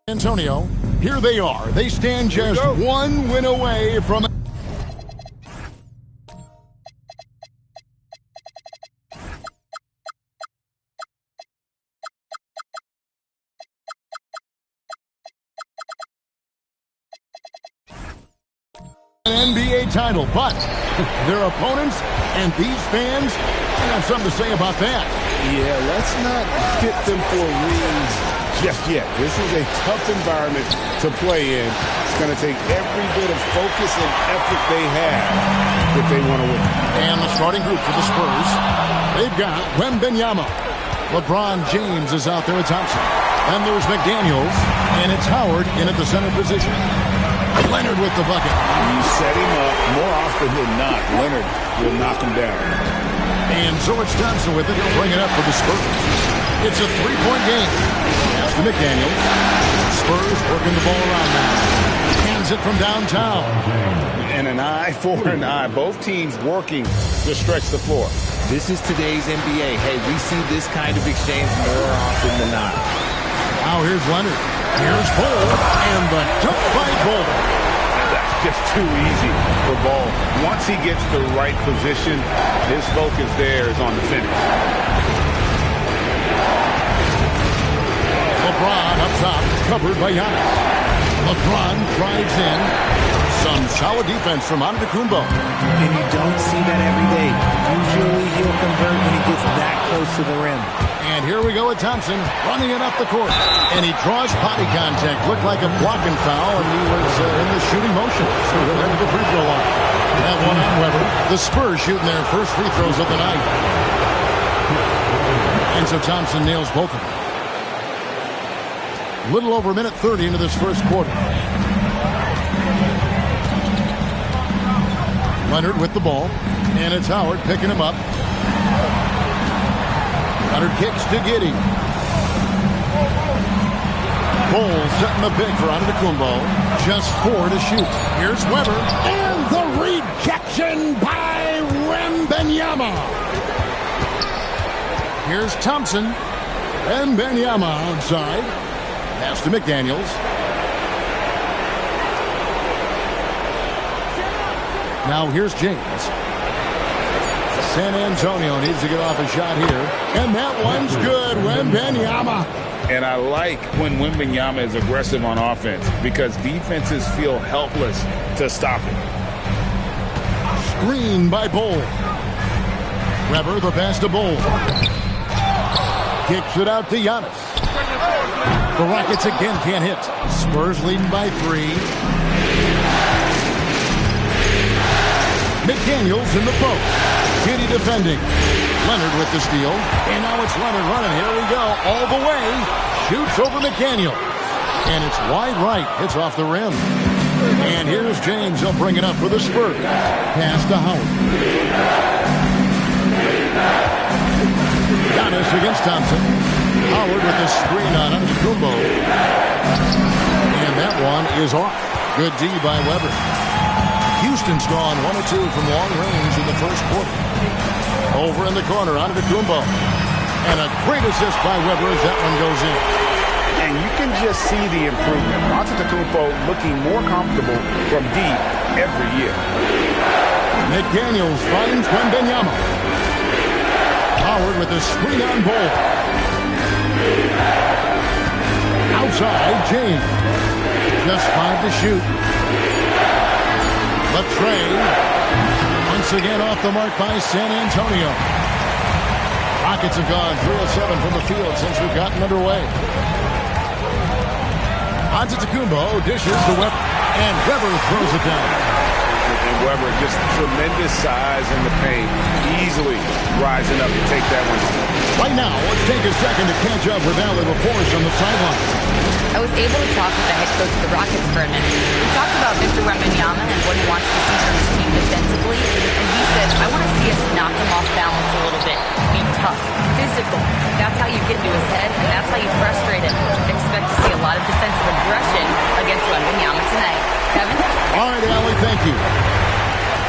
Antonio, here they are. They stand just one win away from an NBA title, but their opponents and these fans have something to say about that. Yeah, let's not pit them for rings just yet. This is a tough environment to play in. It's going to take every bit of focus and effort they have if they want to win. And the starting group for the Spurs, they've got Wembanyama. LeBron James is out there with Thompson. And there's McDaniels, and it's Howard in at the center position. Leonard with the bucket. You set him up more often than not. Leonard will knock him down. And so it's Thompson with it. He'll bring it up for the Spurs. It's a three-point game. Pass to McDaniels. Spurs working the ball around now. Hands it from downtown. And an eye for an eye. Both teams working to stretch the floor. This is today's NBA. Hey, we see this kind of exchange more often than not. Now here's Leonard. Here's Bol. And the dunk by Bol. That's just too easy for Ball. Once he gets the right position, his focus there is on the finish. LeBron up top, covered by Giannis. LeBron drives in. Some solid defense from Antetokounmpo. And you don't see that every day. Usually he'll convert when he gets that close to the rim. And here we go with Thompson running it up the court. And he draws body contact. Looked like a blocking foul, and he was in the shooting motion. So he'll head to the free throw line. That one on Weber. The Spurs shooting their first free throws of the night. And so Thompson nails both of them. A little over a minute 30 into this first quarter. Leonard with the ball. And it's Howard picking him up. Leonard kicks to Giddey. Bol setting the pick for Antetokounmpo. Just 4 to shoot. Here's Weber. And the rejection by Wembanyama. Here's Thompson. Wembanyama outside. Pass to McDaniels. Now here's James. San Antonio needs to get off a shot here. And that one's good. Wembanyama. And I like when Wembanyama is aggressive on offense because defenses feel helpless to stop him. Screen by Bol. Weber, the pass to Bol. Kicks it out to Giannis. The Rockets again can't hit. Spurs leading by 3. McDaniels in the post. Giddey defending. Leonard with the steal. And now it's Leonard running. Here we go. All the way. Shoots over McDaniels. And it's wide right. Hits off the rim. And here's James. He'll bring it up for the Spurs. Pass to Howard. Giannis against Thompson. Howard with the screen on Antetokounmpo. And that one is off. Good D by Weber. Houston's gone 1 of 2 from long range in the first quarter. Over in the corner, Antetokounmpo. And a great assist by Weber as that one goes in. And you can just see the improvement. Antetokounmpo looking more comfortable from deep every year. McDaniels finds Wembanyama. Howard with a screen on Bol. Outside, James. Just 5 to shoot. Latrey. Once again off the mark by San Antonio. Rockets have gone 3 of 7 from the field since we've gotten underway. Antetokounmpo dishes to Weber, and Weber throws it down. And Weber, just tremendous size in the paint, easily rising up to take that one. Right now, let's take a second to catch up with Allie LaForce on the sideline. I was able to talk with the head coach of the Rockets for a minute. We talked about Victor Wembanyama and what he wants to see from his team defensively, and he said, I want to see us knock him off balance a little bit, be tough, physical. That's how you get into his head, and that's how you frustrate him. Expect to see a lot of defensive aggression against Wembanyama tonight. Kevin? All right, Allie, thank you.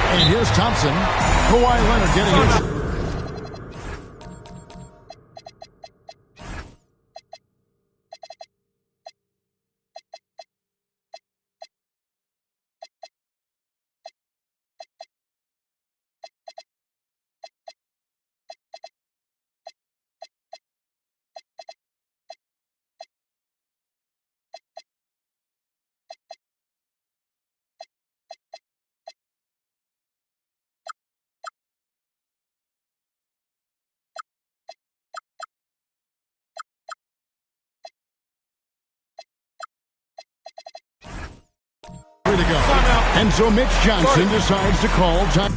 And here's Thompson. Kawhi Leonard getting it. To go. And so Mitch Johnson decides to call time.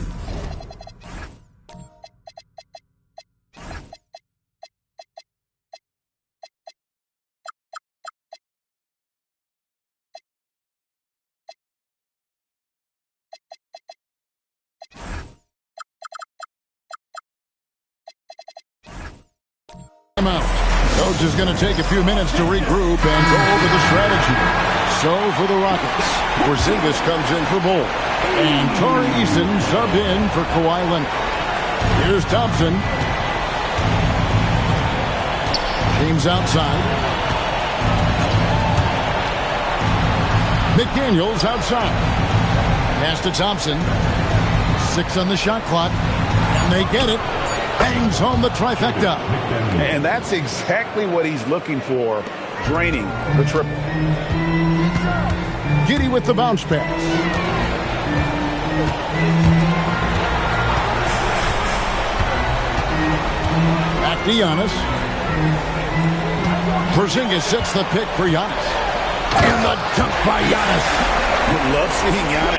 Out. Coach is going to take a few minutes to regroup and go over the strategy. So for the Rockets, Porzingis comes in for Bol. And Torrey Eason subbed in for Kawhi Leonard. Here's Thompson. James outside. McDaniels outside. Pass to Thompson. 6 on the shot clock. And they get it. Bangs home the trifecta. And that's exactly what he's looking for, draining the triple. Giddey with the bounce pass. Back to Giannis. Porzingis sets the pick for Giannis. And the dunk by Giannis. You love seeing Giannis.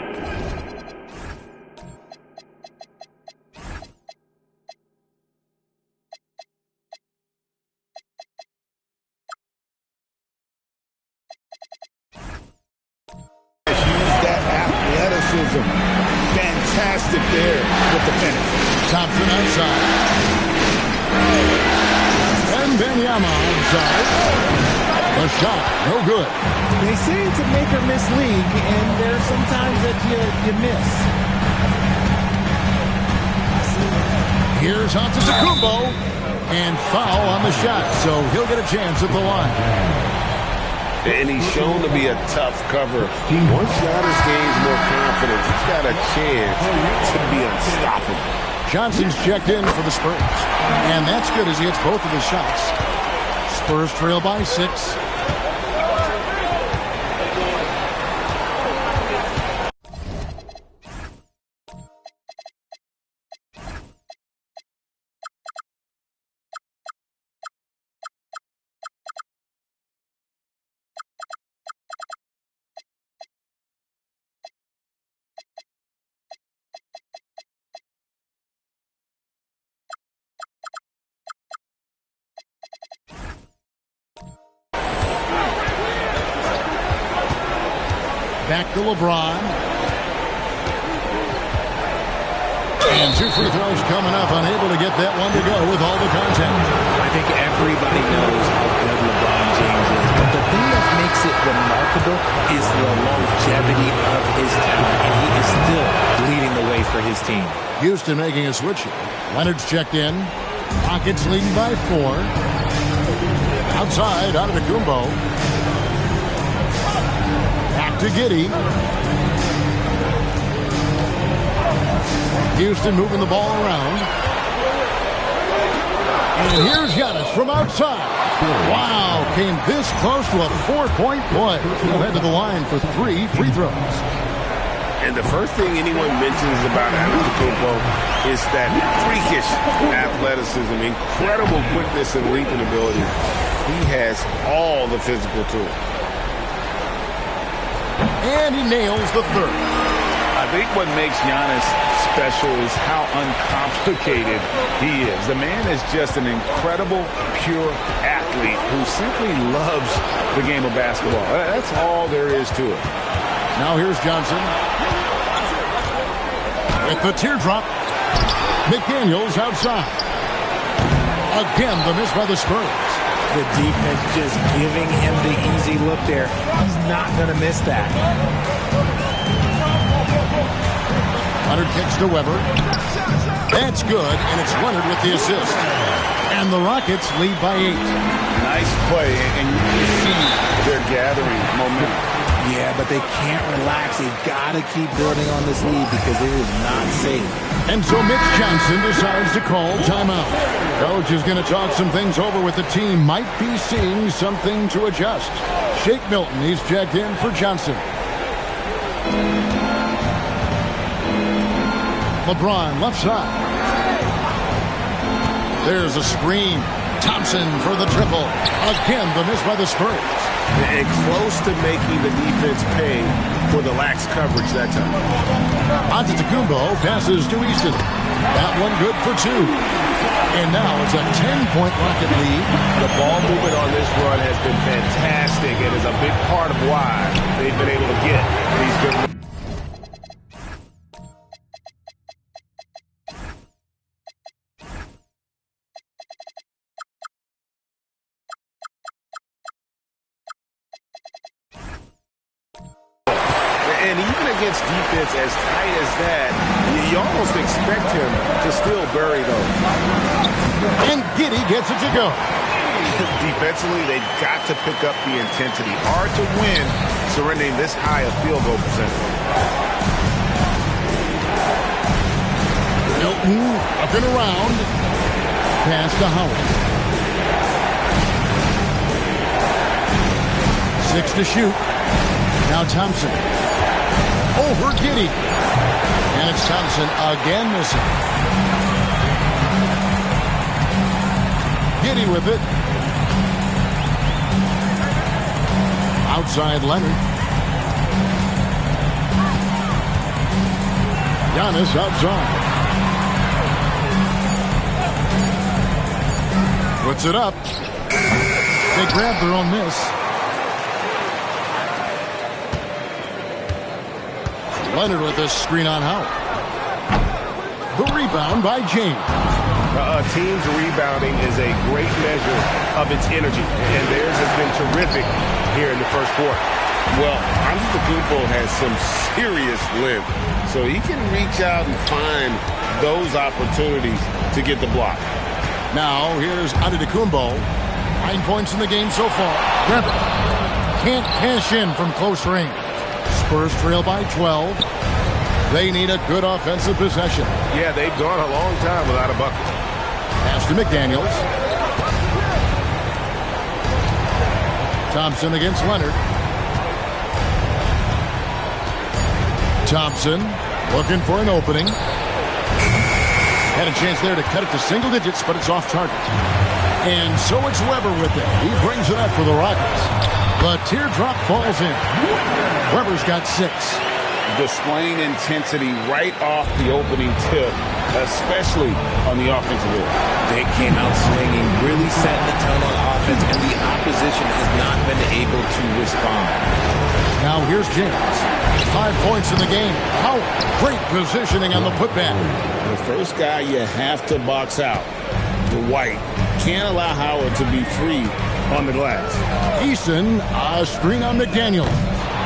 Fantastic there with the finish. Thompson outside. And Wembanyama outside. A shot, no good. They say it's a make or miss league, and there's sometimes that you miss. Here's Antetokounmpo. And foul on the shot, so he'll get a chance at the line. And he's shown to be a tough cover. Once Giannis gains more confidence, he's got a chance to be unstoppable. Johnson's checked in for the Spurs. And that's good as he hits both of his shots. Spurs trail by 6. Back to LeBron. And 2 free throws coming up. Unable to get that one to go with all the contact. I think everybody knows how good LeBron James is. But the thing that makes it remarkable is the longevity of his talent. And he is still leading the way for his team. Houston making a switch here. Leonard's checked in. Rockets leading by 4. Outside, Antetokounmpo. Back to Giddey. Houston moving the ball around. And here's Giannis from outside. Wow, came this close to a 4-point play. He'll head to the line for 3 free throws. And the first thing anyone mentions about Antetokounmpo is that freakish athleticism, incredible quickness and leaping ability. He has all the physical tools. And he nails the third. I think what makes Giannis special is how uncomplicated he is. The man is just an incredible, pure athlete who simply loves the game of basketball. That's all there is to it. Now here's Johnson. With the teardrop. McDaniels outside. Again, the miss by the Spurs. The defense just giving him the easy look there. He's not going to miss that. Leonard kicks to Weber. That's good, and it's Leonard with the assist. And the Rockets lead by 8. Nice play, and you can see they're gathering momentum. Yeah, but they can't relax. They've got to keep building on this lead because it is not safe. And so Mitch Johnson decides to call timeout. Coach is going to talk some things over with the team. Might be seeing something to adjust. Shake Milton, he's checked in for Johnson. LeBron left side. There's a screen. Thompson for the triple. Again, the miss by the Spurs. And close to making the defense pay for the lax coverage that time. Antetokounmpo passes to Easton. That one good for 2. And now it's a 10-point Rocket lead. The ball movement on this run has been fantastic and is a big part of why they've been able to get these good runs. And even against defense as tight as that, you almost expect him to still bury those. And Giddey gets it to go. Defensively, they've got to pick up the intensity. Hard to win surrendering this high a field goal percentage. Milton up and around. Pass to Howard. 6 to shoot. Now Thompson. Over Giddey. And it's Thompson again missing. Giddey with it. Outside Leonard. Giannis outside. Puts it up. They grab their own miss. Leonard with this screen on Howard. The rebound by James. A team's rebounding is a great measure of its energy, and theirs has been terrific here in the first quarter. Well, Antetokounmpo has some serious length, so he can reach out and find those opportunities to get the block. Now, here's Antetokounmpo. 9 points in the game so far. Weber can't cash in from close range. Spurs trail by 12. They need a good offensive possession. Yeah, they've gone a long time without a bucket. Pass to McDaniels. Thompson against Leonard. Thompson looking for an opening. Had a chance there to cut it to single digits, but it's off target. And so it's Weber with it. He brings it up for the Rockets. The teardrop falls in. Weber's got 6. Displaying intensity right off the opening tip, especially on the offensive end. They came out swinging, really setting the tone on offense, and the opposition has not been able to respond. Now here's James. 5 points in the game. Howard, great positioning on the putback. The first guy you have to box out, Dwight. Can't allow Howard to be free on the glass. Easton, a screen on McDaniel.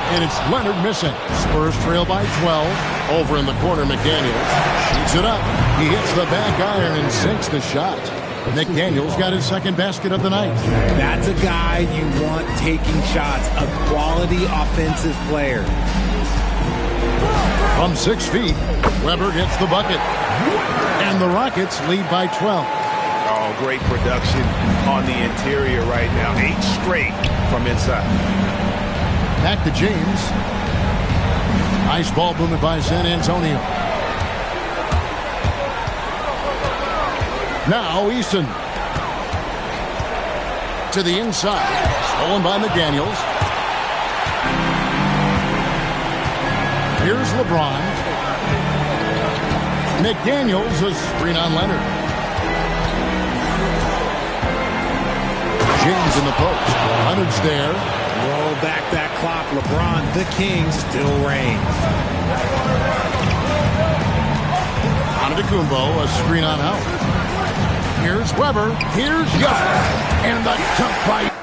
And it's Leonard missing. Spurs trail by 12. Over in the corner, McDaniels shoots it up. He hits the back iron and sinks the shot. McDaniels got his second basket of the night. That's a guy you want taking shots, a quality offensive player. From 6 feet, Weber gets the bucket. And the Rockets lead by 12. Oh, great production on the interior right now. 8 straight from inside. Back to James. Nice ball movement by San Antonio. Now Easton. To the inside. Stolen by McDaniels. Here's LeBron. McDaniels, a screen on Leonard. James in the post. Leonard's there. Roll back that clock. LeBron, the king, still reigns. Antetokounmpo, a screen on Howard. Here's Weber. Here's Young. And the dunk by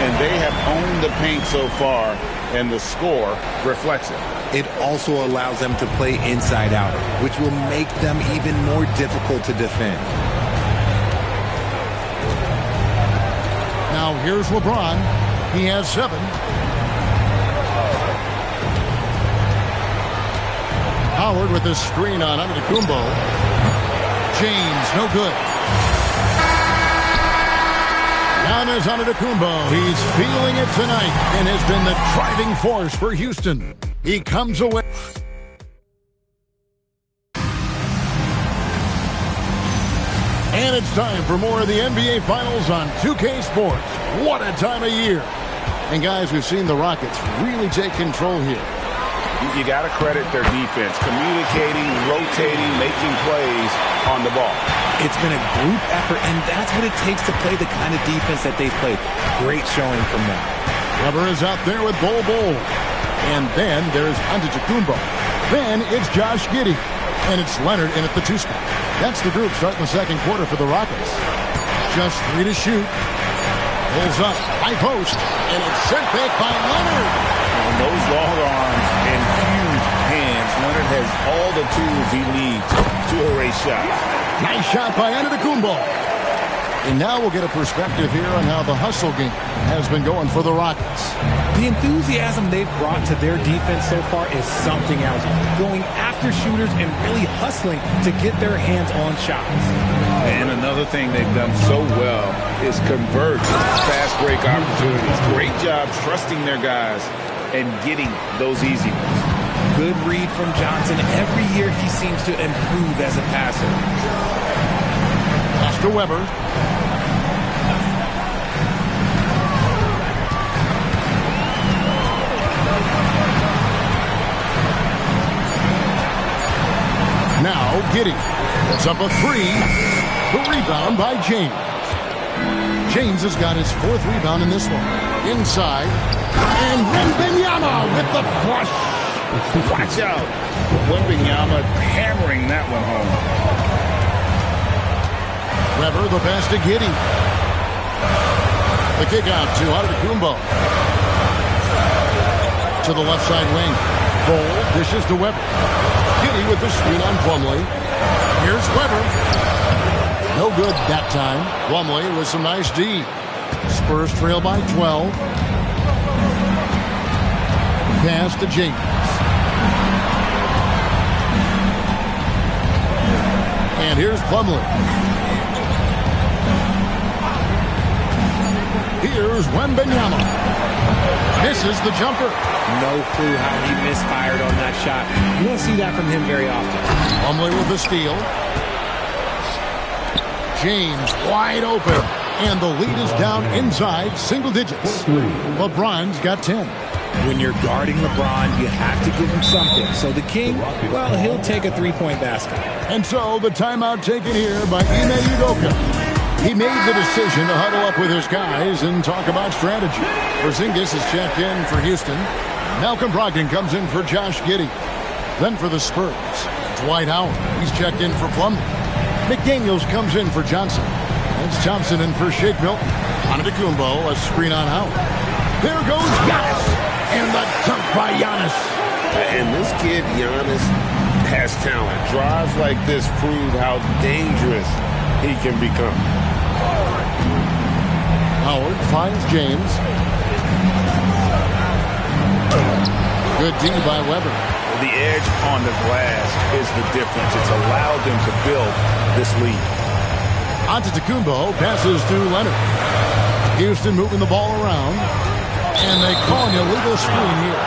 And they have owned the paint so far, and the score reflects it. It also allows them to play inside out, which will make them even more difficult to defend. Now here's LeBron. He has 7. Howard with a screen on Antetokounmpo. James, no good. Giannis Antetokounmpo. He's feeling it tonight and has been the driving force for Houston. He comes away. And it's time for more of the NBA Finals on 2K Sports. What a time of year. And guys, we've seen the Rockets really take control here. You got to credit their defense, communicating, rotating, making plays on the ball. It's been a group effort, and that's what it takes to play the kind of defense that they've played. Great showing from them. Weber is out there with Bol. And then there's Antetokounmpo. Then it's Josh Giddey. And it's Leonard in at the 2 spot. That's the group starting the second quarter for the Rockets. Just 3 to shoot. Pulls up, high post, and it's sent back by Leonard. And those long arms and huge hands, Leonard has all the tools he needs to erase shots. Nice shot by Antetokounmpo. And now we'll get a perspective here on how the hustle game has been going for the Rockets. The enthusiasm they've brought to their defense so far is something else. Going after shooters and really hustling to get their hands on shots. And another thing they've done so well is convert fast break opportunities. Great job trusting their guys and getting those easy ones. Good read from Johnson. Every year he seems to improve as a passer. Pass to Weber. Now Giddey puts up a 3. The rebound by James. James has got his 4th rebound in this one. Inside. And Wembanyama with the flush. Watch out. Wembanyama hammering that one home. Weber the pass to Giddey. The kick out to Antetokounmpo. To the left side wing. Bol dishes to Weber. Giddey with the screen on Plumlee. Here's Weber. No good that time. Plumlee with some nice D. Spurs trail by 12. Pass to James. And here's Plumlee. Here's Wembanyama. Misses the jumper. No clue how he misfired on that shot. You won't see that from him very often. Plumlee with the steal. James wide open. And the lead is down inside single digits. LeBron's got 10. When you're guarding LeBron, you have to give him something. So the King, well, he'll take a three-point basket. And so the timeout taken here by Ime Udoka. He made the decision to huddle up with his guys and talk about strategy. Porzingis is checked in for Houston. Malcolm Brogdon comes in for Josh Giddey. Then for the Spurs, Dwight Howard. He's checked in for Plumlee. McDaniels comes in for Johnson. It's Thompson in for Shake Milton. Antetokounmpo, a screen on Howard. There goes Giannis. And the dunk by Giannis. And this kid, Giannis, has talent. Drives like this prove how dangerous he can become. Howard finds James. Good D by Weber. The edge on the glass is the difference. It's allowed them to build this lead. Antetokounmpo passes to Leonard. Houston moving the ball around. And they call an illegal screen here.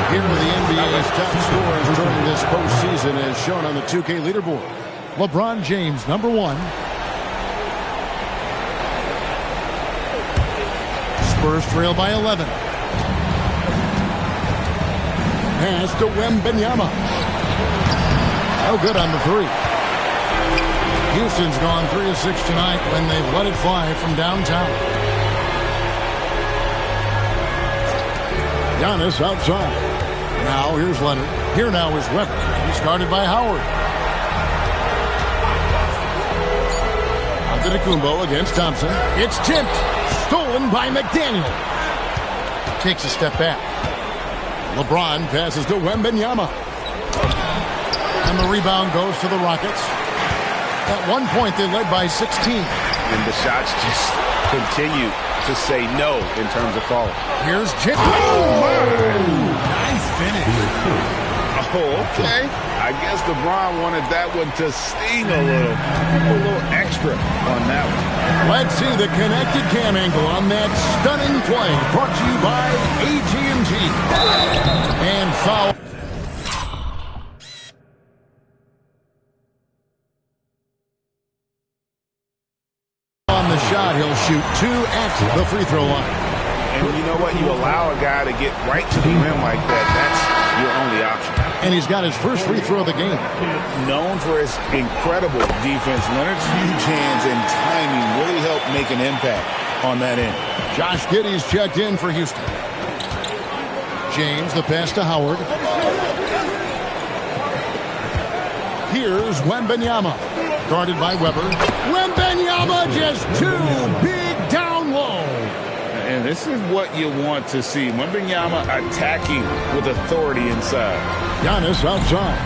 Here are the NBA's top scorers during this postseason as shown on the 2K leaderboard. LeBron James, number 1. Spurs trail by 11. Pass to Wembanyama. No good on the 3. Houston's gone 3 of 6 tonight when they've let it fly from downtown. Giannis outside. Now here's Leonard. Here now is Weber. He's guarded by Howard. Antetokounmpo against Thompson. It's tipped. Stolen by McDaniel. Takes a step back. LeBron passes to Wembanyama. And the rebound goes to the Rockets. At one point, they led by 16. And the shots just continue to say no in terms of falling. Here's Jim. Nice finish. Oh, okay. I guess LeBron wanted that one to sting a little extra on that one. Let's see the connected cam angle on that stunning play. Brought to you by AT&T. And foul. On the shot, he'll shoot 2 at the free throw line. And you know what? You allow a guy to get right to the rim like that. That's your only option. And he's got his first free throw of the game. Known for his incredible defense, Leonard's huge hands and timing really helped make an impact on that end. Josh Giddey's checked in for Houston. James, the pass to Howard. Here's Wembanyama. Guarded by Weber. Wembanyama just too big down low. And this is what you want to see. Wembanyama attacking with authority inside. Giannis outside.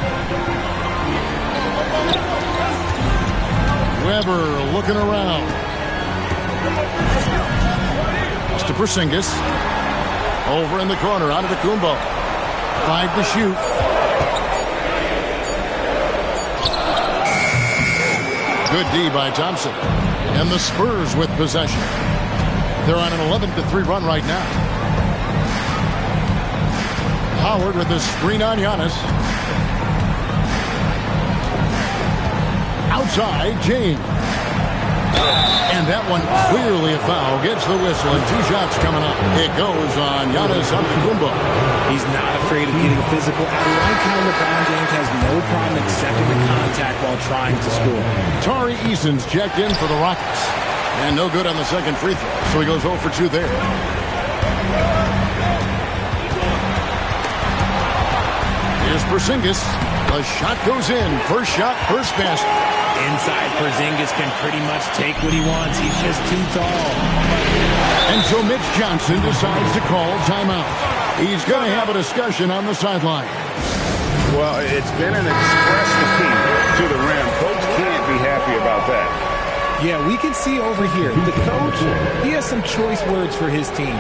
Weber looking around. Pass to Porzingis. Over in the corner, Antetokounmpo. 5 to shoot. Good D by Thompson. And the Spurs with possession. They're on an 11-3 run right now. Howard with the screen on Giannis. Outside, James. And that one clearly a foul. Gets the whistle and 2 shots coming up. It goes on Giannis Antetokounmpo. He's not afraid of getting physical. I like how LeBron James has no problem accepting the contact while trying to score. Tari Eason's checked in for the Rockets. And no good on the second free throw, so he goes 0 for 2 there. Here's Porzingis. The shot goes in. First shot, first basket. Inside, Porzingis can pretty much take what he wants. He's just too tall. And so Mitch Johnson decides to call timeout. He's going to have a discussion on the sideline. Well, it's been an express defeat to the rim. Coach can't be happy about that. Yeah, we can see over here. The coach, he has some choice words for his team.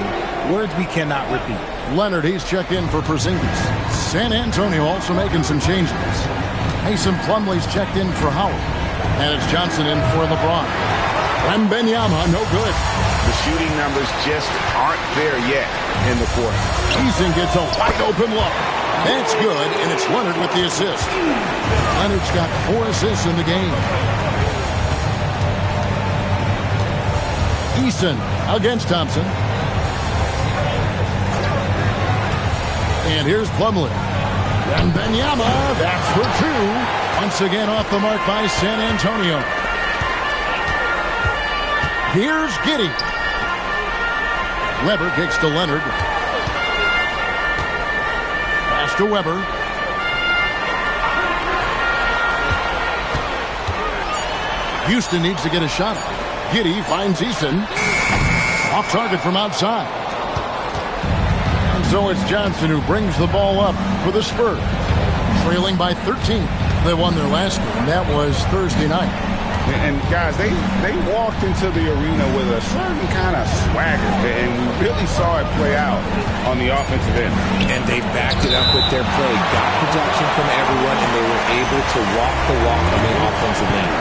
Words we cannot repeat. Leonard, he's checked in for Porzingis. San Antonio also making some changes. Mason Plumlee's checked in for Howard. And it's Johnson in for LeBron. Wembanyama, no good. The shooting numbers just aren't there yet in the quarter. Eason gets a wide open look. That's good, and it's Leonard with the assist. Leonard's got 4 assists in the game. Eason against Thompson. And here's Plumlee. And Wembanyama, that's for two. Once again off the mark by San Antonio. Here's Giddey. Weber kicks to Leonard. Pass to Weber. Houston needs to get a shot. Giddey finds Eason. Off target from outside. And so it's Johnson who brings the ball up for the Spurs. Trailing by 13. They won their last game. That was Thursday night. And guys, they walked into the arena with a certain kind of swagger, and we really saw it play out on the offensive end. And they backed it up with their play, got production from everyone, and they were able to walk the walk on the offensive end.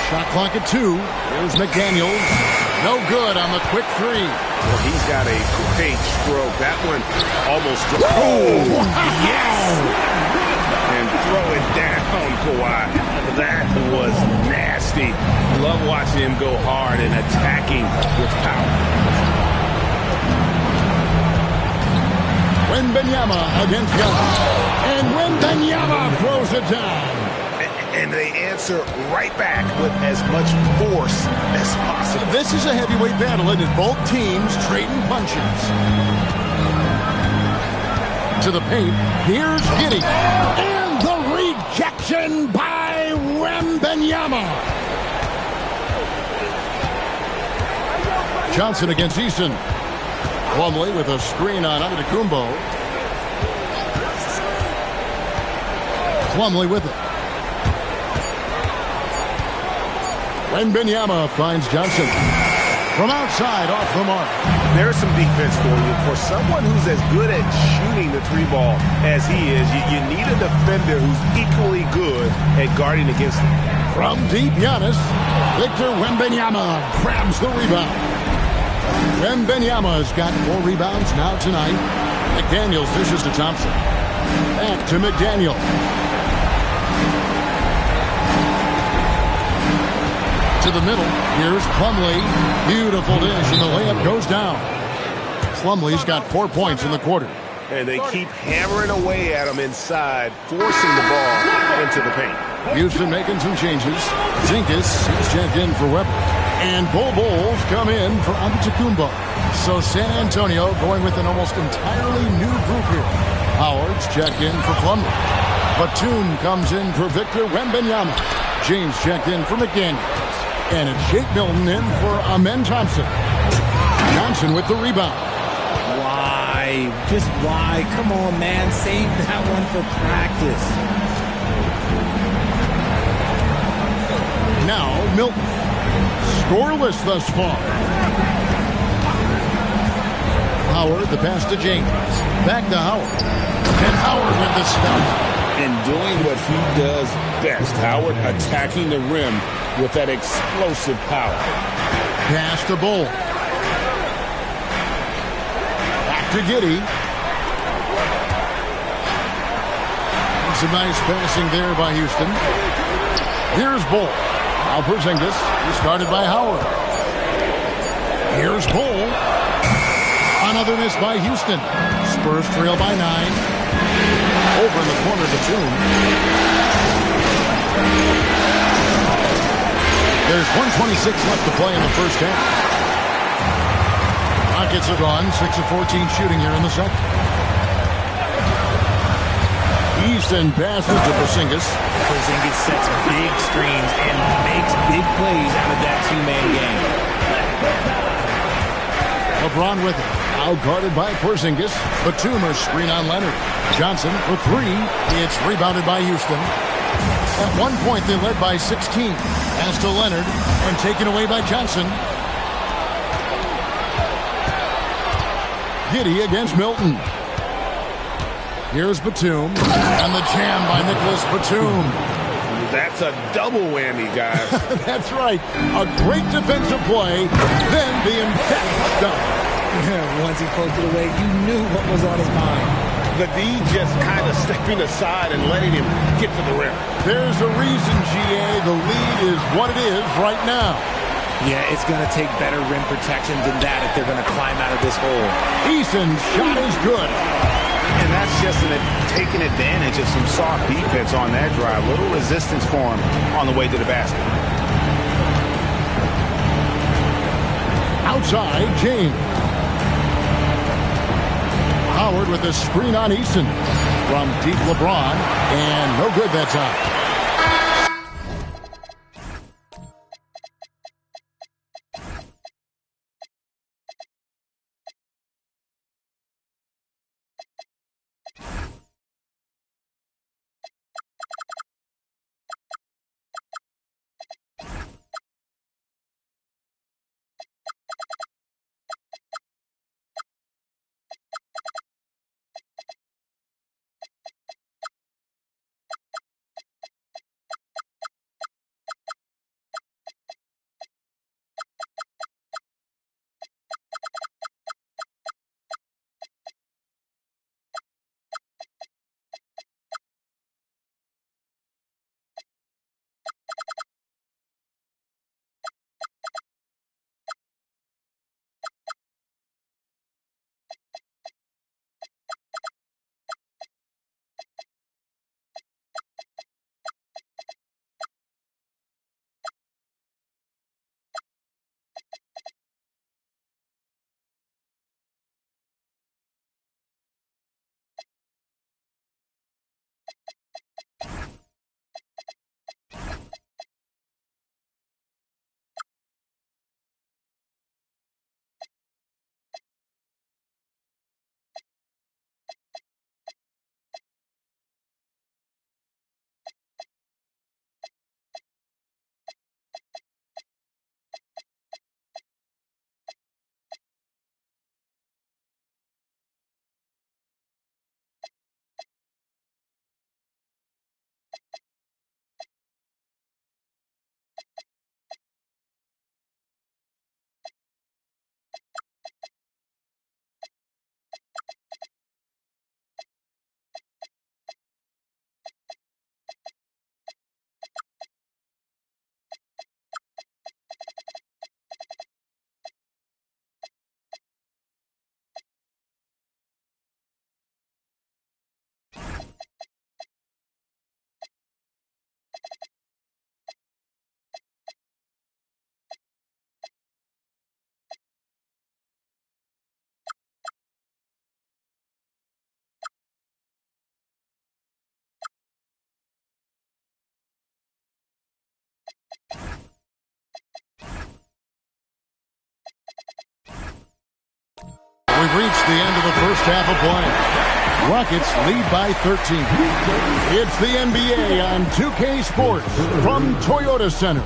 Shot clock at 2. Here's McDaniels. No good on the quick three. Well, he's got a great stroke. That one almost... Oh, yes! And throw it down, Kawhi. That was nasty. Love watching him go hard and attacking with power. Wembanyama against Giannis. And Wembanyama throws it down. And they answer right back with as much force as possible. This is a heavyweight battle, and both teams trading punches. To the paint, here's Giddey. And the rejection by Wembanyama. Johnson against Eason. Plumlee with a screen on Antetokounmpo. Plumlee with it. Wembanyama finds Johnson. From outside, off the mark. There's some defense for you. For someone who's as good at shooting the three ball as he is, you need a defender who's equally good at guarding against him. From deep, Giannis. Victor Wembanyama grabs the rebound. Wembanyama's got 4 rebounds now tonight. McDaniels dishes to Thompson. Back to McDaniel. To the middle. Here's Plumlee. Beautiful dish, and the layup goes down. Plumlee's got 4 points in the quarter. And they keep hammering away at him inside, forcing the ball into the paint. Houston making some changes. Zinkas is checked in for Weber. And Bulls come in for Antetokounmpo. So San Antonio going with an almost entirely new group here. Howard's checked in for Plumlee. Batum comes in for Victor Wembanyama. James checked in for McDaniels. And it's Shake Milton in for Amen Thompson. Johnson with the rebound. Why? Just why? Come on, man. Save that one for practice. Now Milton. Scoreless thus far. Howard, the pass to James. Back to Howard. And Howard with the stuff. And doing what he does best. Howard attacking the rim with that explosive power. Pass to Bull. Back to Giddey. And some nice passing there by Houston. Here's Bull. Now Porzingis. He's guarded by Howard. Here's Bull. Another miss by Houston. Spurs trail by 9. Over in the corner to Batum. There's 1:26 left to play in the first half. Rockets are gone. 6 of 14 shooting here in the second. Easton passes to Porzingis. Porzingis sets big screens and makes big plays out of that two-man game. LeBron with it. Now guarded by Porzingis. Batum screen on Leonard. Johnson for 3. It's rebounded by Houston. At one point, they led by 16. Pass to Leonard and taken away by Johnson. Giddey against Milton. Here's Batum. And the jam by Nicholas Batum. That's a double whammy, guys. That's right. A great defensive play, then the emphatic dunk. Yeah, once he poked it away, you knew what was on his mind. The D just kind of stepping aside and letting him get to the rim. There's a reason, GA, the lead is what it is right now. Yeah, it's going to take better rim protection than that if they're going to climb out of this hole. Eason's shot is good. And that's just taking advantage of some soft defense on that drive. Little resistance for him on the way to the basket. Outside, James. Howard with the screen on Eason. From deep LeBron, and no good that time. We've reached the end of the first half of play. Rockets lead by 13. It's the NBA on 2K Sports from Toyota Center.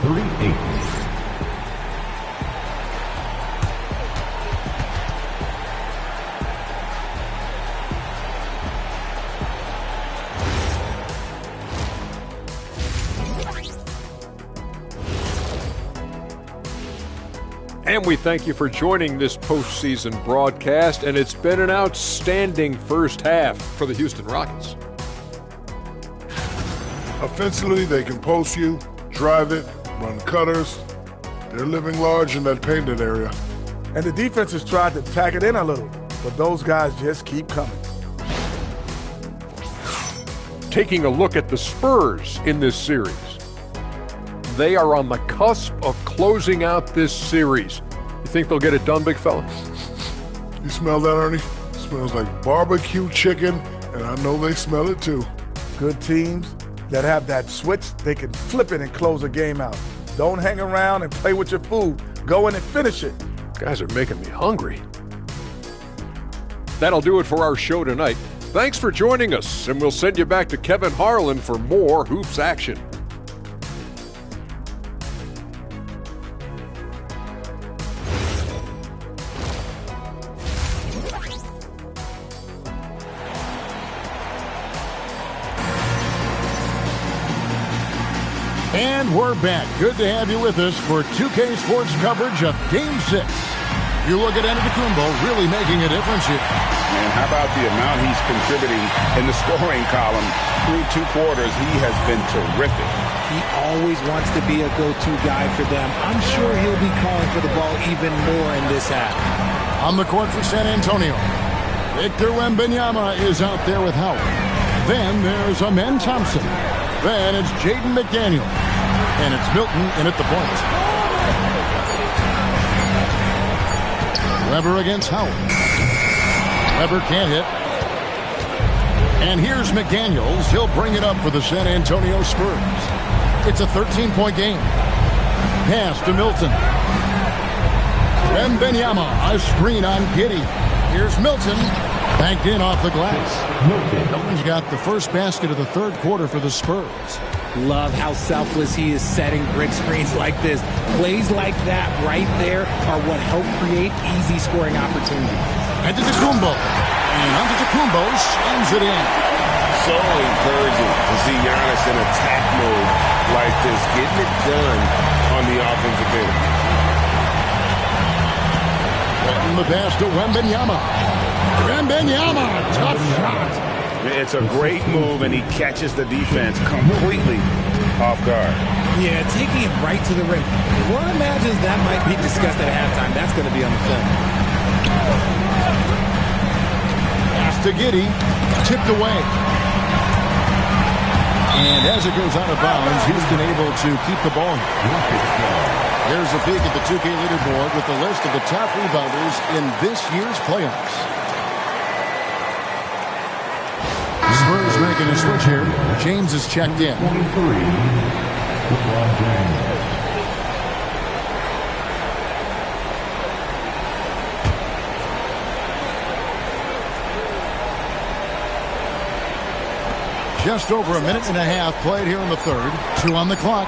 And we thank you for joining this postseason broadcast, and it's been an outstanding first half for the Houston Rockets. Offensively, they can post you, drive it, run cutters. They're living large in that painted area. And the defense has tried to pack it in a little, but those guys just keep coming. Taking a look at the Spurs in this series. They are on the cusp of closing out this series. You think they'll get it done, big fella? You smell that, Ernie? It smells like barbecue chicken, and I know they smell it too. Good teams that have that switch, they can flip it and close a game out. Don't hang around and play with your food. Go in and finish it. Guys are making me hungry. That'll do it for our show tonight. Thanks for joining us, and we'll send you back to Kevin Harlan for more hoops action. And we're back. Good to have you with us for 2K Sports coverage of Game 6. You look at Antetokounmpo really making a difference here. And how about the amount he's contributing in the scoring column? Through 2 quarters, he has been terrific. He always wants to be a go-to guy for them. I'm sure he'll be calling for the ball even more in this half. On the court for San Antonio, Victor Wembanyama is out there with Howard. Then there's Amen Thompson. Then it's Jaden McDaniel. And it's Milton in at the point. Weber against Howard. Weber can't hit. And here's McDaniels. He'll bring it up for the San Antonio Spurs. It's a 13-point game. Pass to Milton. Wembanyama, a screen on Giddey. Here's Milton. Banked in off the glass. Milton's got the first basket of the third quarter for the Spurs. Love how selfless he is setting brick screens like this. Plays like that right there are what help create easy scoring opportunities. Antetokounmpo. And Antetokounmpo slams it in. So encouraging to see Giannis in attack mode like this, getting it done on the offensive end. Getting the pass to Wembanyama. Wembanyama, tough shot. It's a great move, and he catches the defense completely off guard. Yeah, taking it right to the rim. One imagines that might be discussed at halftime. That's going to be on the film. Pass to Giddey, tipped away. And as it goes out of bounds, Houston able to keep the ball. Here's a peek at the 2K leaderboard with the list of the top rebounders in this year's playoffs. Spurs making a switch here. James is checked in. 23, LeBron James. Just over a minute and a half played here in the third. 2 on the clock.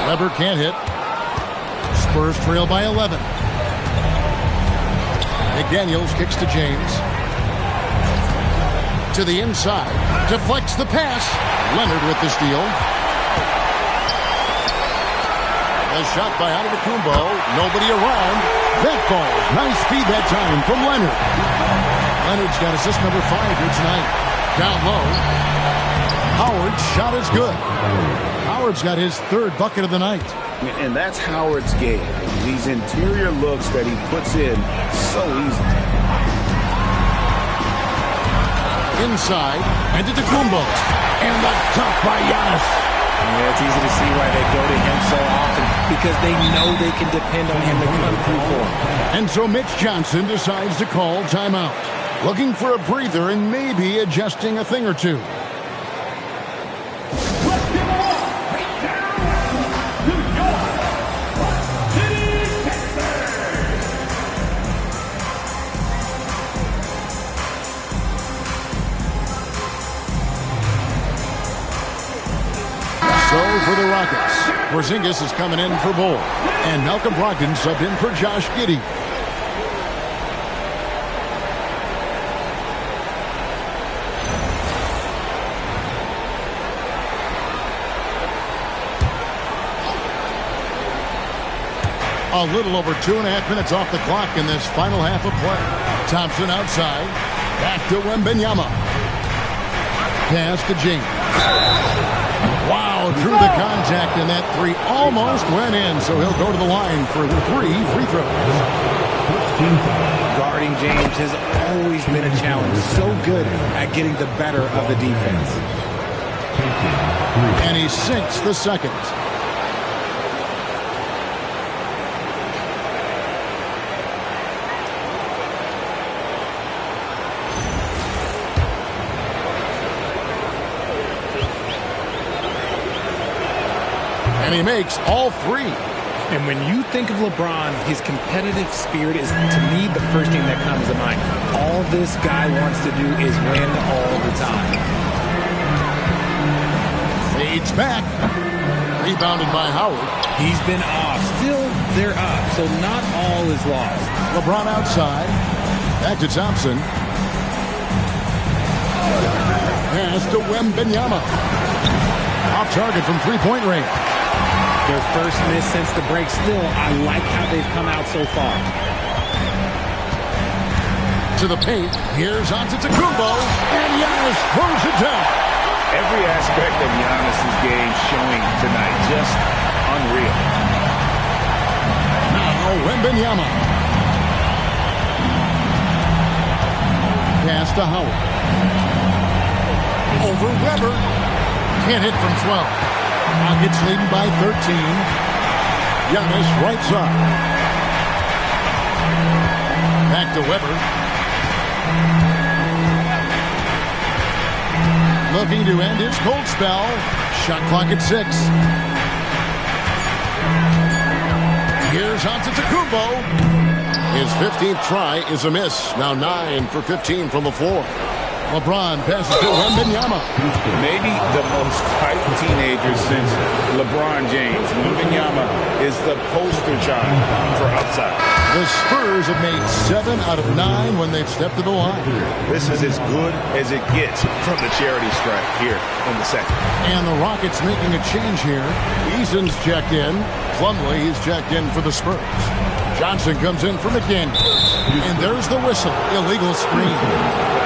Weber can't hit. Spurs trail by 11. McDaniels kicks to James. To the inside. Deflects the pass. Leonard with the steal. A shot by Antetokounmpo. Nobody around. That falls. Nice feed that time from Leonard. Leonard's got assist number 5 here tonight. Down low. Howard's shot is good. Howard's got his third bucket of the night. And that's Howard's game. These interior looks that he puts in so easily. Inside. Antetokounmpo. And the dunk by Giannis. Yeah, it's easy to see why they go to him so often, because they know they can depend on him to come through for them. And so Mitch Johnson decides to call timeout. Looking for a breather and maybe adjusting a thing or two. So for the Rockets, Porzingis is coming in for Bull. And Malcolm Brogdon subbed in for Josh Giddey. A little over 2.5 minutes off the clock in this final half of play. Thompson outside. Back to Wembanyama. Pass to James. Wow, drew the contact, and that three almost went in, so he'll go to the line for the 3 free throws. Guarding James has always been a challenge. So good at getting the better of the defense. And he sinks the second. And he makes all 3. And when you think of LeBron, his competitive spirit is, to me, the first thing that comes to mind. All this guy wants to do is win all the time. Fades back. Rebounded by Howard. He's been off. Still, they're up, so not all is lost. LeBron outside. Back to Thompson. Pass to Wembanyama. Off target from three-point range. Their first miss since the break. Still, I like how they've come out so far. To the paint. Here's Antetokounmpo. And Giannis throws it down. Every aspect of Giannis's game showing tonight. Just unreal. Now, Wembanyama. Pass to Howard. Over Weber. Can't hit from 12. Rockets leading by 13. Giannis right side. Back to Weber. Looking to end his cold spell. Shot clock at 6. Here's Antetokounmpo. His 15th try is a miss. Now 9 for 15 from the floor. LeBron passes to Wembanyama. Maybe the most hyped teenager since LeBron James. Wembanyama is the poster child for upside. The Spurs have made 7 out of 9 when they've stepped to the line. This is as good as it gets from the charity stripe here in the second. And the Rockets making a change here. Eason's checked in. Plumlee is checked in for the Spurs. Johnson comes in for McDaniels. And there's the whistle. Illegal screen.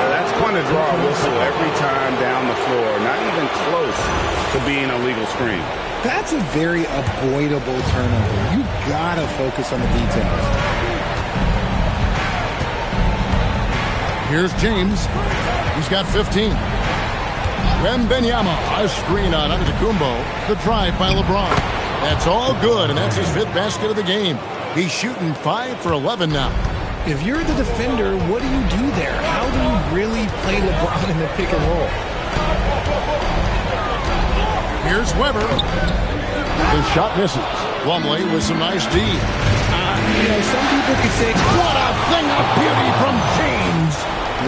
That's going to draw a whistle every time down the floor. Not even close to being a legal screen. That's a very avoidable turnover. You gotta focus on the details. Here's James. He's got 15. Wembanyama, a screen on Antetokounmpo. The drive by LeBron. That's all good, and that's his 5th basket of the game. He's shooting 5 for 11 now. If you're the defender, what do you do there? How do you really play LeBron in the pick and roll? Here's Weber. The shot misses. Plumlee with some nice D. Some people could say, what a thing of beauty from James.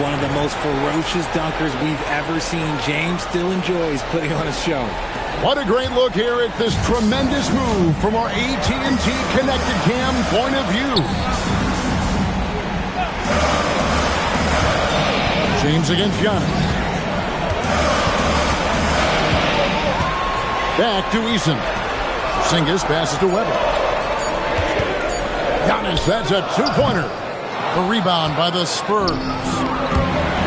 One of the most ferocious dunkers we've ever seen. James still enjoys putting on a show. What a great look here at this tremendous move from our AT&T Connected Cam point of view. James against Giannis. Back to Eason. Porzingis passes to Weber. Giannis, that's a 2-pointer. The rebound by the Spurs.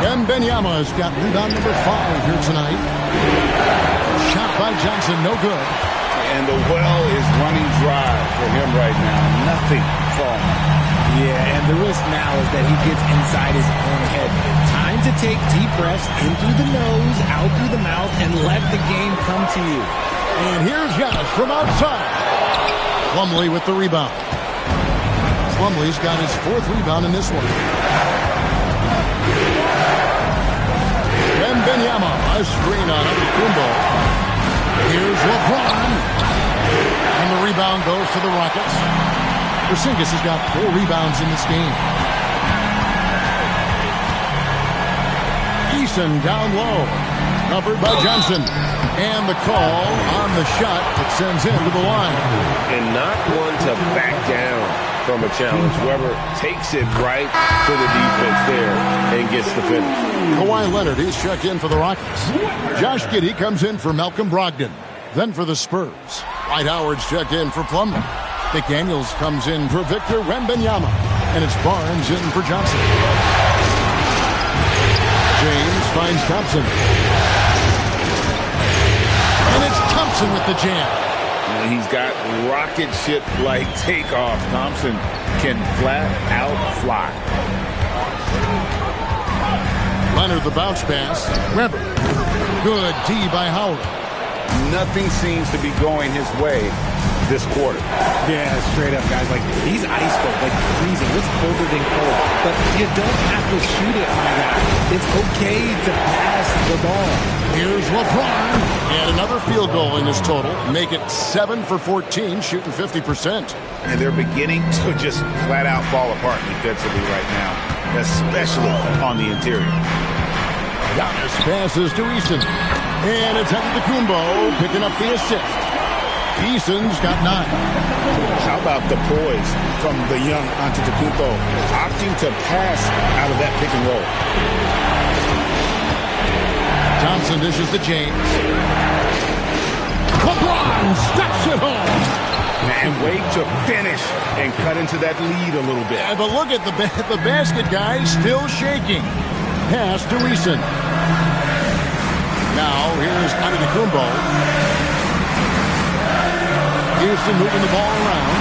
Wembanyama has got rebound number 5 here tonight. Shot by Johnson, no good. And the well is running dry for him right now. Nothing falling. Yeah, and the risk now is that he gets inside his own head. Time to take deep breaths in through the nose, out through the mouth, and let the game come to you. And here's Giannis from outside. Plumlee with the rebound. Plumlee's got his 4th rebound in this one. Wembanyama, a screen on Antetokounmpo. Here's LeBron. And the rebound goes to the Rockets. Porzingis has got 4 rebounds in this game. Eason down low. Covered by Johnson. And the call on the shot that sends him to the line. And not one to back down from a challenge. Weber takes it right to the defense there and gets the finish. Kawhi Leonard is checked in for the Rockets. Josh Giddey comes in for Malcolm Brogdon. Then for the Spurs, Dwight Howard's checked in for Plumlee. McDaniels comes in for Victor Wembanyama. And it's Barnes in for Johnson. James finds Thompson. And it's Thompson with the jam. And he's got rocket ship-like takeoff. Thompson can flat out fly. Leonard the bounce pass. Weber. Good D by Howard. Nothing seems to be going his way this quarter. Yeah, straight up, guys. Like, he's ice cold, like freezing. It's colder than cold. But you don't have to shoot it, my guy. It's okay to pass the ball. Here's LeBron. And another field goal in this total. Make it 7 for 14, shooting 50%. And they're beginning to just flat out fall apart defensively right now, especially on the interior. Giannis passes to Eason. And it's Antetokounmpo picking up the assist. Eason's got 9. How about the poise from the young Antetokounmpo, opting to pass out of that pick and roll. Thompson dishes to James. LeBron steps it home. And wait to finish and cut into that lead a little bit. Yeah, but look at the basket, guys, still shaking. Pass to Eason. Now here's Antetokounmpo. Houston moving the ball around.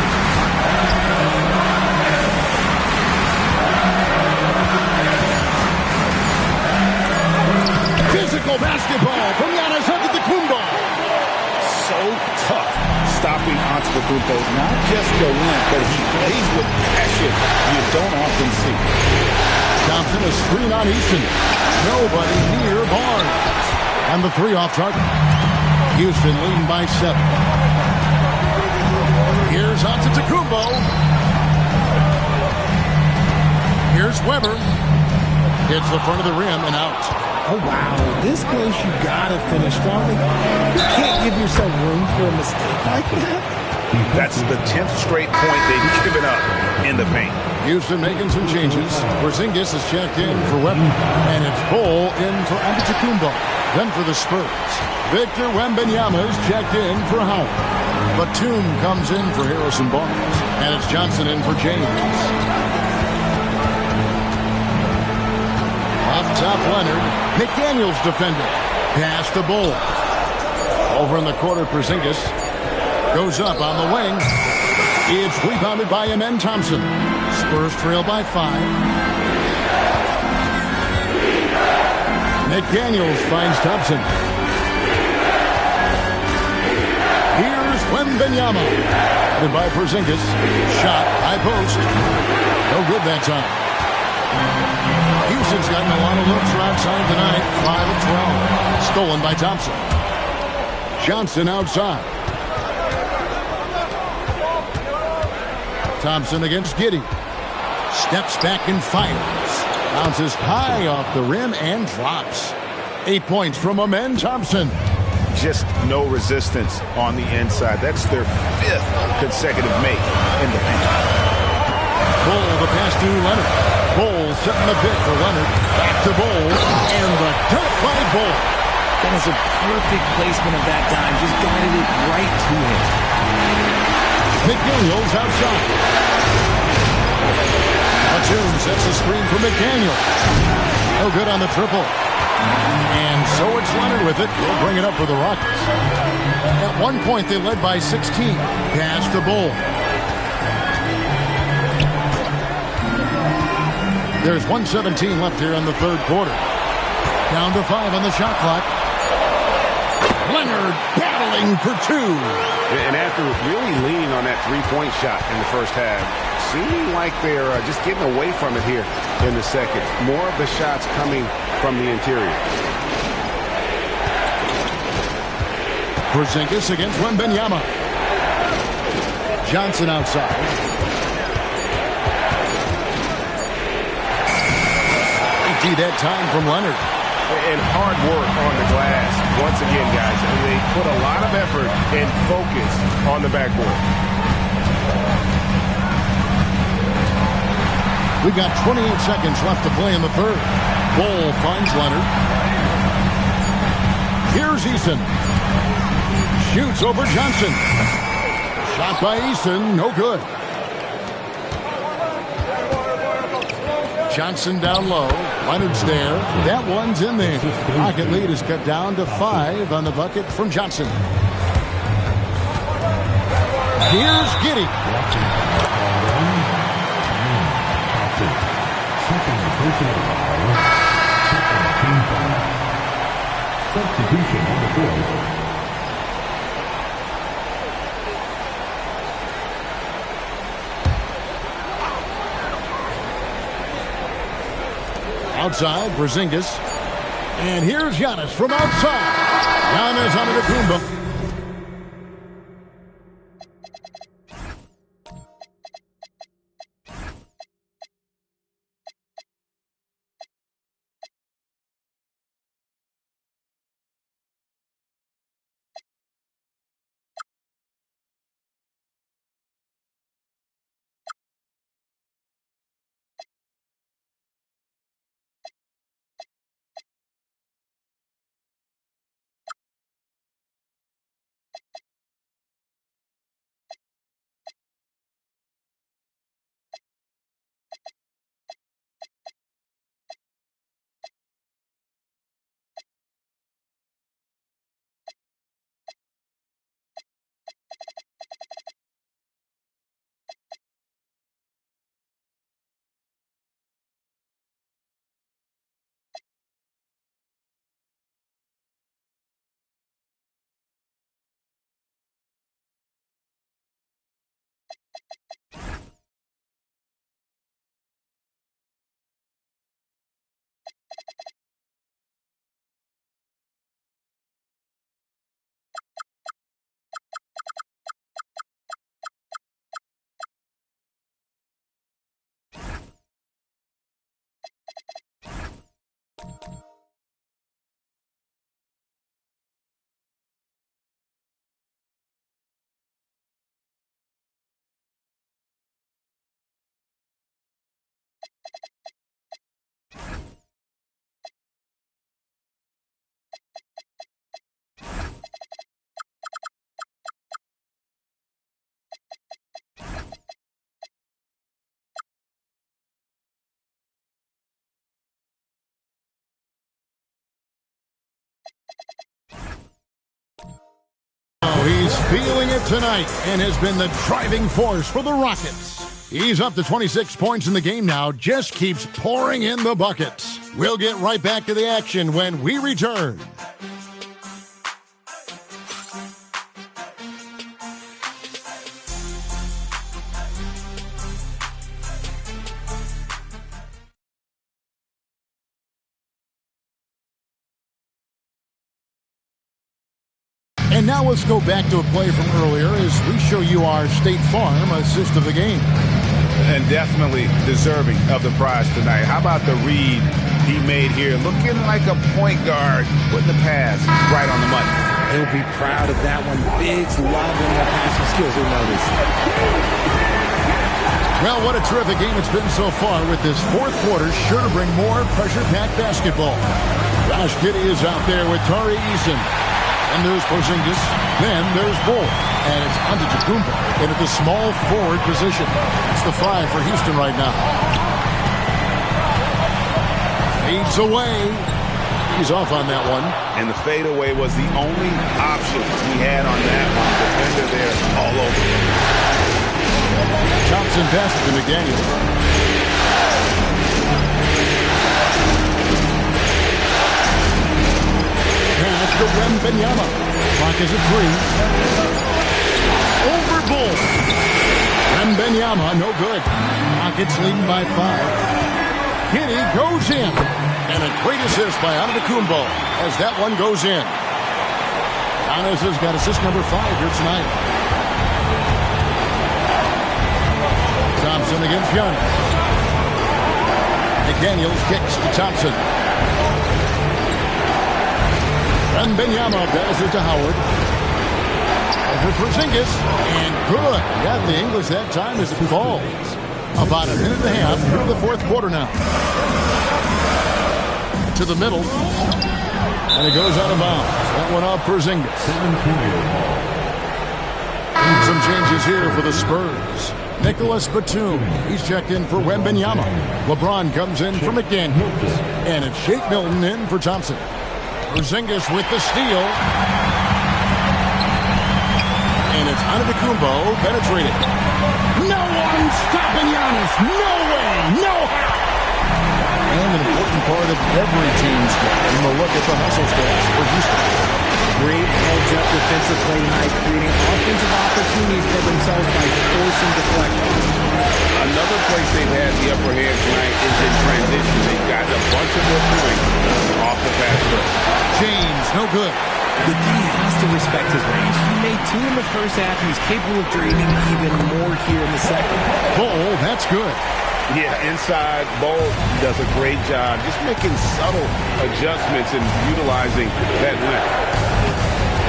Physical basketball from Giannis Antetokounmpo. So tough stopping Antetokounmpo. Not just the length, but he plays with passion you don't often see. Thompson, a screen on Easton. Nobody near Barnes. And the three off target. Houston leading by 7. Here's Antetokounmpo. Here's Weber. Hits the front of the rim and out. Oh, wow. This close, you got to finish strongly. You can't give yourself room for a mistake like that. That's the 10th straight point they've given up in the paint. Houston making some changes. Porzingis is checked in for Weber. And it's Bol in for Antetokounmpo. Then for the Spurs, Victor Wembanyama is checked in for Howard. Batum comes in for Harrison Barnes. And it's Johnson in for James. Off top Leonard. McDaniels defending. Pass to Bol. Over in the corner, Porzingis goes up on the wing. It's rebounded by Amen Thompson. Spurs trail by 5. McDaniels finds Thompson. Here's Wembanyama. Headed by Porzingis. Shot, high post. No good that time. Houston's gotten a lot of looks from outside tonight. 5 of 12. Stolen by Thompson. Johnson outside. Thompson against Giddey. Steps back and fires. Bounces high off the rim and drops. 8 points from Amen Thompson. Just no resistance on the inside. That's their 5th consecutive make in the paint. Bol, the pass to Leonard. Bol setting the pick for Leonard. Back to Bol. And the dunk by Bol. That is a perfect placement of that dime. Just guided it right to him. McDaniels outside. Batum sets the screen for McDaniel. No good on the triple. And so it's Leonard with it. He'll bring it up for the Rockets. At one point, they led by 16. Pass to Bol. There's 1:17 left here in the third quarter. Down to 5 on the shot clock. Leonard battling for 2. And after really leaning on that three-point shot in the first half, seeming like they're just getting away from it here in the second. More of the shots coming from the interior. Porzingis against Wembanyama. Johnson outside. Empty that time from Leonard. And hard work on the glass. Once again, guys, they put a lot of effort and focus on the backboard. We've got 28 seconds left to play in the third. Bol finds Leonard. Here's Eason. Shoots over Johnson. Shot by Eason, no good. Johnson down low. Leonard's there. That one's in there. Rocket lead is cut down to 5 on the bucket from Johnson. Here's Giddey. Substitution on the court. Outside, Porzingis. And here's Giannis from outside. Giannis Antetokounmpo. is feeling it tonight and has been the driving force for the Rockets. He's up to 26 points in the game now, just keeps pouring in the buckets. We'll get right back to the action when we return. And now let's go back to a play from earlier as we show you our State Farm assist of the game. And definitely deserving of the prize tonight. How about the read he made here? Looking like a point guard, putting the pass right on the money. He'll be proud of that one. Biggs loving the passing skills, you'll notice. Well, what a terrific game it's been so far with this fourth quarter. Sure to bring more pressure-packed basketball. Josh Giddey is out there with Tari Eason. And there's Porzingis. Then there's Bull. And it's Antetokounmpo in at the small forward position. It's the 5 for Houston right now. Fades away. He's off on that one. And the fadeaway was the only option he had on that one. Defender there all over. Thompson passes to McDaniels. Pass to Wembanyama. Clock is at 3. Over Bull. Wembanyama, no good. Rockets leading by 5. Giddey goes in. And a great assist by Antetokounmpo as that one goes in. Giannis has got assist number 5 here tonight. Thompson against Giannis. McDaniels kicks to Thompson. Wembanyama passes to Howard. Over Porzingis. And good. Got the English that time as it falls. About a minute and a half through the fourth quarter now. To the middle. And it goes out of bounds. That one off Porzingis. Some changes here for the Spurs. Nicholas Batum. He's checked in for Wembanyama. LeBron comes in for McDaniels. And it's Shake Milton in for Thompson. Porzingis with the steal. And it's Antetokounmpo penetrated. No one stopping Giannis. No way. No how. And an important part of every team's game. We'll look at the hustle stats for Houston. Great heads-up defensive play tonight, creating offensive opportunities for themselves by forcing deflections. Another place they've had the upper hand tonight is in transition. They've gotten a bunch of their points off the fast break. James, no good. The D has to respect his range. He made 2 in the first half. He's capable of draining even more here in the second. Bull, that's good. Yeah, inside, Bull does a great job just making subtle adjustments and utilizing that length.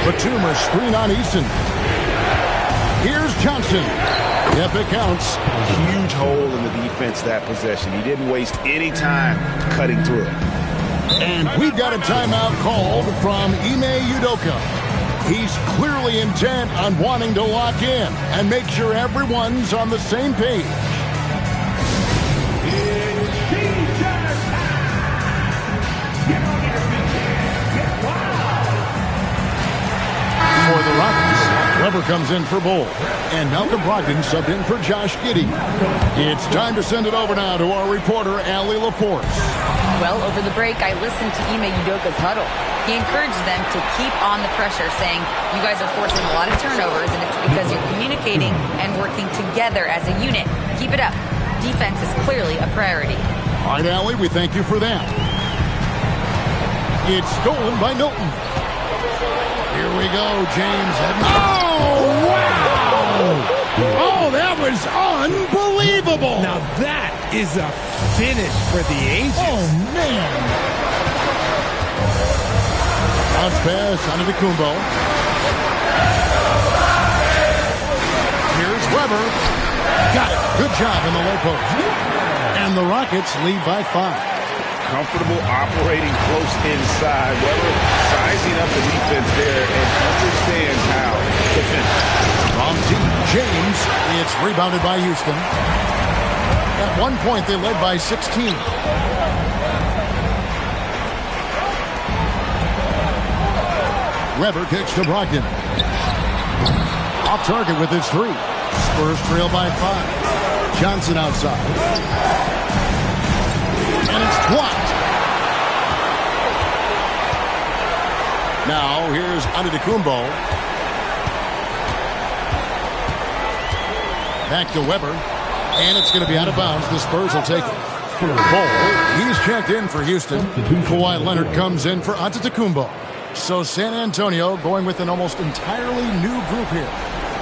Batum a screen on Eason. Here's Johnson. Yep, it counts. Huge hole in the defense that possession. He didn't waste any time cutting through. And we've got a timeout called from Ime Udoka. He's clearly intent on wanting to lock in and make sure everyone's on the same page. For the Rockets, Weber comes in for Bull, and Malcolm Brogdon subbed in for Josh Giddey. It's time to send it over now to our reporter, Allie LaForce. Well, over the break, I listened to Ime Udoka's huddle. He encouraged them to keep on the pressure, saying, you guys are forcing a lot of turnovers, and it's because you're communicating and working together as a unit. Keep it up. Defense is clearly a priority. All right, Allie, we thank you for that. It's stolen by Milton. Here we go, James. Oh, wow! Oh, that was unbelievable! Now that is a finish for the ages. Oh, man! Bounce pass Antetokounmpo. Here's Weber. Got it. Good job in the low post. And the Rockets lead by 5. Comfortable operating close inside. Weber sizing up the defense there and understands how to finish. Wrong team. James. It's rebounded by Houston. At one point, they led by 16. Weber kicks to Brogdon. Off target with his 3. Spurs trail by 5. Johnson outside. And it's blocked. Now here's Antetokounmpo. Back to Weber. And it's going to be out of bounds. The Spurs will take it. Ball. He's checked in for Houston. Kawhi Leonard comes in for Antetokounmpo. So San Antonio going with an almost entirely new group here.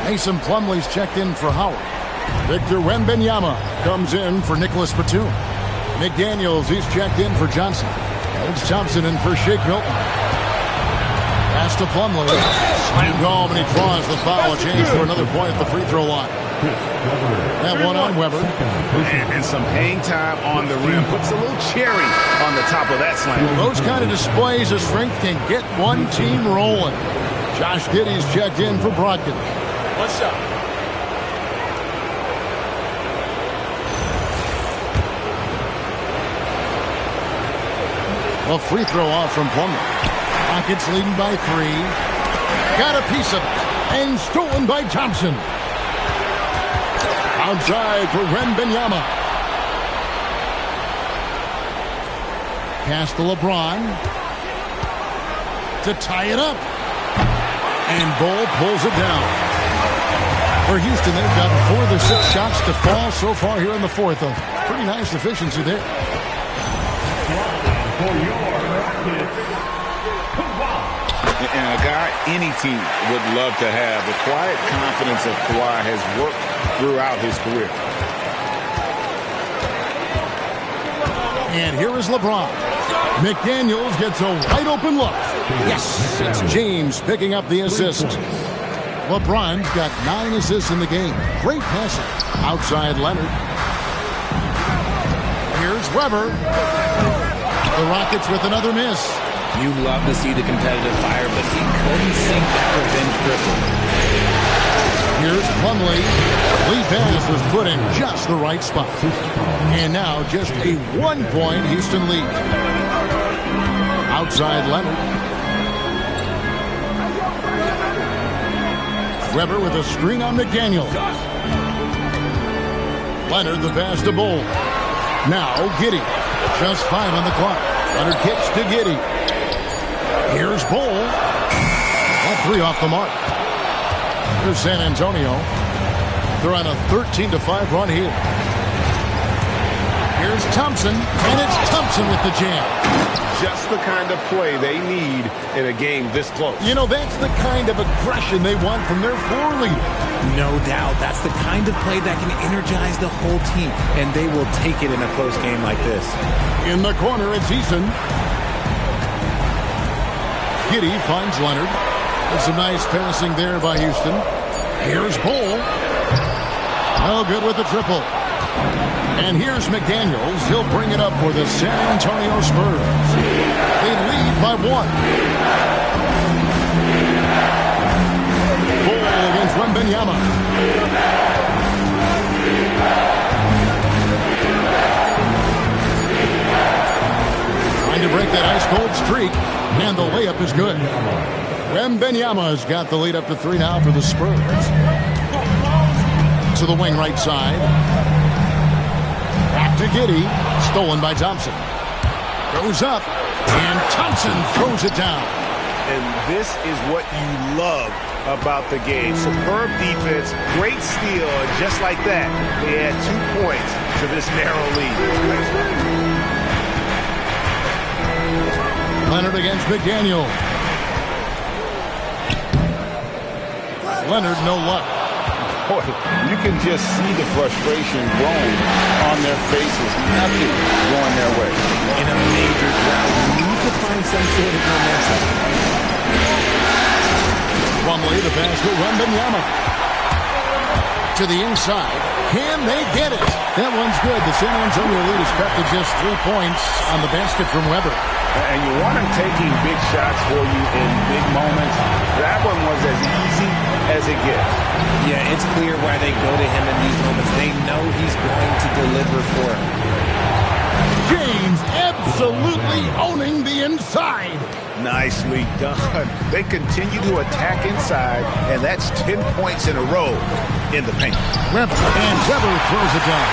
Mason Plumlee's checked in for Howard. Victor Wembanyama comes in for Nicholas Batum. McDaniels, he's checked in for Johnson. It's Thompson in for Shake Milton. Pass to Plumlee. Slammed home, and he draws the foul. A change for another point at the free throw line. That one on Weber. And some hang time on the rim. Puts a little cherry on the top of that slam. Those kind of displays of strength can get one team rolling. Josh Giddey's checked in for Brogdon. What's up? A free throw off from Plumlee. Rockets leading by 3. Got a piece of it. And stolen by Thompson. Outside for Wembanyama. Pass to LeBron. To tie it up. And Bol pulls it down. For Houston, they've got 4 of their 6 shots to fall so far here in the 4th. A pretty nice efficiency there. And a guy any team would love to have. The quiet confidence of Kawhi has worked throughout his career. And here is LeBron. McDaniels gets a wide open look. Yes, it's James picking up the assist. LeBron's got 9 assists in the game. Great passing. Outside Leonard. Here's Weber. The Rockets with another miss. You love to see the competitive fire, but he couldn't sink that revenge triple. Here's Plumlee. Lee pass was put in just the right spot. And now just a 1-point Houston lead. Outside Leonard. Weber with a screen on McDaniels. Leonard the pass to Bol. Now Giddey. Just 5 on the clock. Leonard kicks to Giddey. Here's Bol. That 3 off the mark. Here's San Antonio. They're on a 13-5 run here. Here's Thompson, and it's Thompson with the jam. Just the kind of play they need in a game this close. You know, that's the kind of aggression they want from their floor leader. No doubt. That's the kind of play that can energize the whole team, and they will take it in a close game like this. In the corner, it's Eason. Giddey finds Leonard. There's some nice passing there by Houston. Here's Bol. No good with the triple. And here's McDaniels. He'll bring it up for the San Antonio Spurs. They lead by 1. Bol against Wembanyama. Trying to break that ice-cold streak. And the layup is good. Wembanyama's got the lead up to 3 now for the Spurs. To the wing right side. Back to Giddey. Stolen by Thompson. Goes up. And Thompson throws it down. And this is what you love about the game. Superb defense, great steal, and just like that, they add 2 points to this narrow lead. Leonard against McDaniel. Leonard, no luck. Boy, you can just see the frustration growing on their faces. Nothing going their way. In a major drought, you need to find some sort of momentum. Plumlee, the pass to Wembanyama. To the inside. Can they get it? That one's good. The San Antonio lead is cut to just 3 points on the basket from Weber. And you want him taking big shots for you in big moments. That one was as easy as it gets. Yeah, it's clear why they go to him in these moments. They know he's going to deliver for them. James absolutely owning the inside. Nicely done. They continue to attack inside, and that's 10 points in a row in the paint. Weber, and Weber throws it down.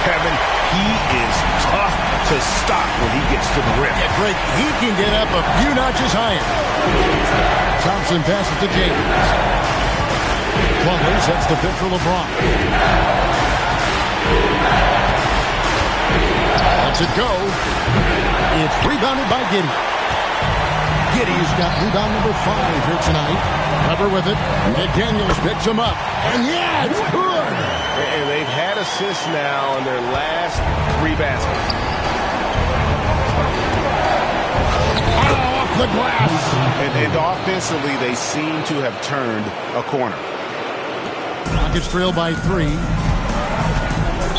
Kevin, he is tough to stop when he gets to the rim. Yeah, Drake, he can get up a few notches higher. Thompson passes to James. Plumlee sets the pitch for LeBron. Lets it go. It's rebounded by Giddey. Giddey's got rebound number 5 here tonight. Weber with it. McDaniels picks him up. And yeah, it's good. And they've had assists now in their last 3 baskets. Off the glass. And offensively, they seem to have turned a corner. Rockets trail by 3.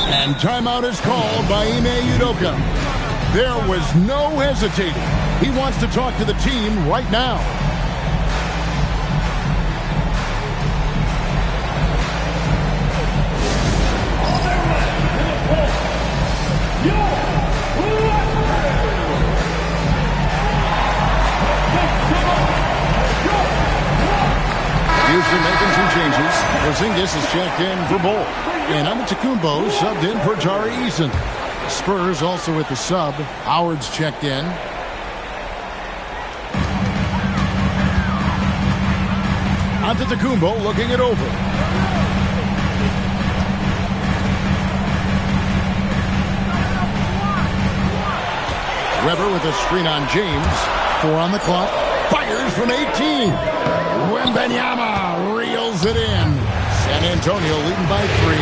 And timeout is called by Ime Udoka. There was no hesitating. He wants to talk to the team right now. Houston making some changes. Porzingis is checked in for Bol. And Antetokounmpo subbed in for Tari Eason. Spurs also with the sub. Howard's checked in. Antetokounmpo looking it over. Weber with a screen on James. 4 on the clock. Fires from 18. Wembanyama reels it in. San Antonio leading by 3.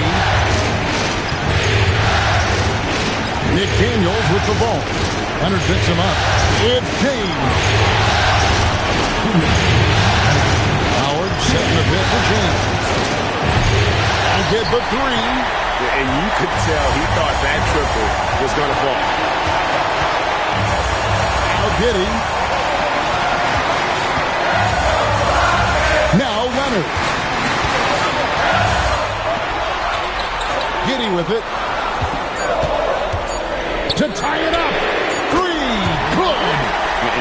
McDaniels with the ball. Leonard picks him up. It's James. Howard setting the pit for James. And get the 3. And you could tell he thought that triple was going to fall. Now Giddey. Now Leonard. Giddey with it. To tie it up. 3. Good.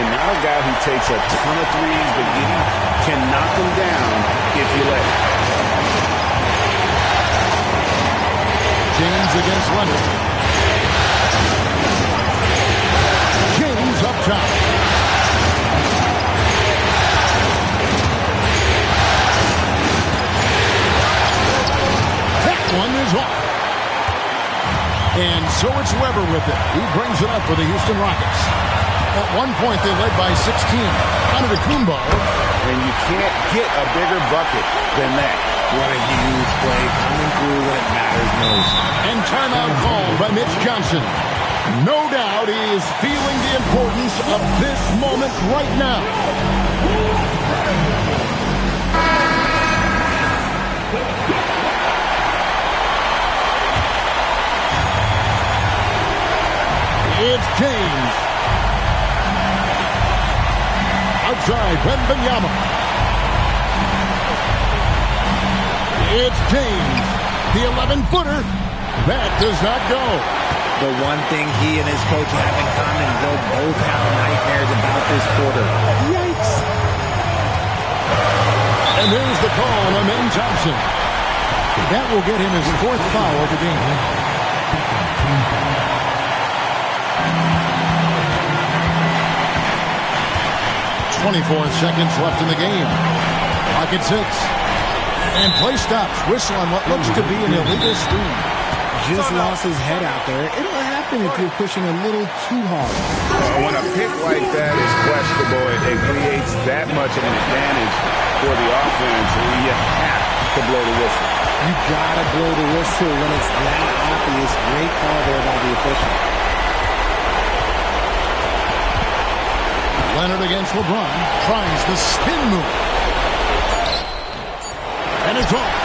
And now a guy who takes a ton of threes, but Giddey can knock them down if you let it. James against Leonard. James up top. That one is off. And so it's Weber with it. He brings it up for the Houston Rockets. At one point, they led by 16. Antetokounmpo. And you can't get a bigger bucket than that. What a huge play coming through when it matters most. And timeout called by Mitch Johnson. No doubt he is feeling the importance of this moment right now. It's James. Outside, Wembanyama. It's James. The 11-footer. That does not go. The one thing he and his coach have in common, they'll both have nightmares about this quarter. Yikes. And there's the call on Amen Thompson. That will get him his 4th foul of the game. 24 seconds left in the game. Rockets 6. And play stops. Whistle on what looks to be an illegal screen. Just lost his head out there. It'll happen if you're pushing a little too hard. When a pick like that is questionable, it creates that much of an advantage for the offense. You have to blow the whistle. You gotta blow the whistle when it's that obvious. Great call there by the official. Leonard against LeBron. Tries the spin move. And it's off.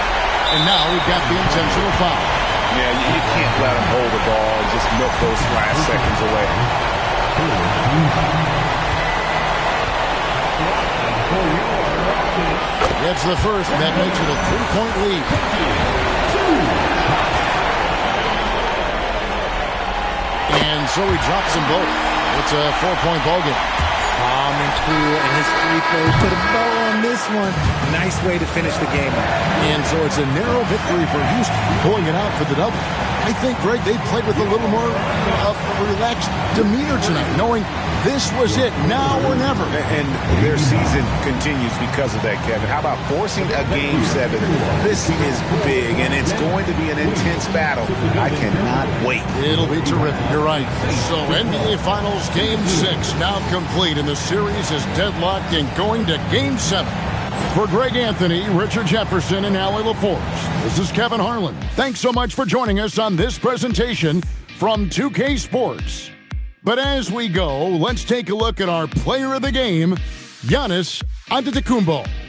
And now we've got the intentional foul. Yeah, you can't let him hold the ball and just milk those last seconds away. Gets the first, and that makes it a 3-point lead. And And so he drops them both. It's a 4-point ball game. Calm and cool, and his free throws put a bow on this one. Nice way to finish the game. And so it's a narrow victory for Houston, pulling it out for the double. I think, Greg, they played with a little more relaxed demeanor tonight, knowing this was it, now or never. And their season continues because of that, Kevin. How about forcing a Game 7? This is big, and it's going to be an intense battle. I cannot wait. It'll be terrific. You're right. So NBA Finals Game 6 now complete, and the series is deadlocked and going to Game 7. For Greg Anthony, Richard Jefferson, and Allie LaForce, this is Kevin Harlan. Thanks so much for joining us on this presentation from 2K Sports. But as we go, let's take a look at our player of the game, Giannis Antetokounmpo.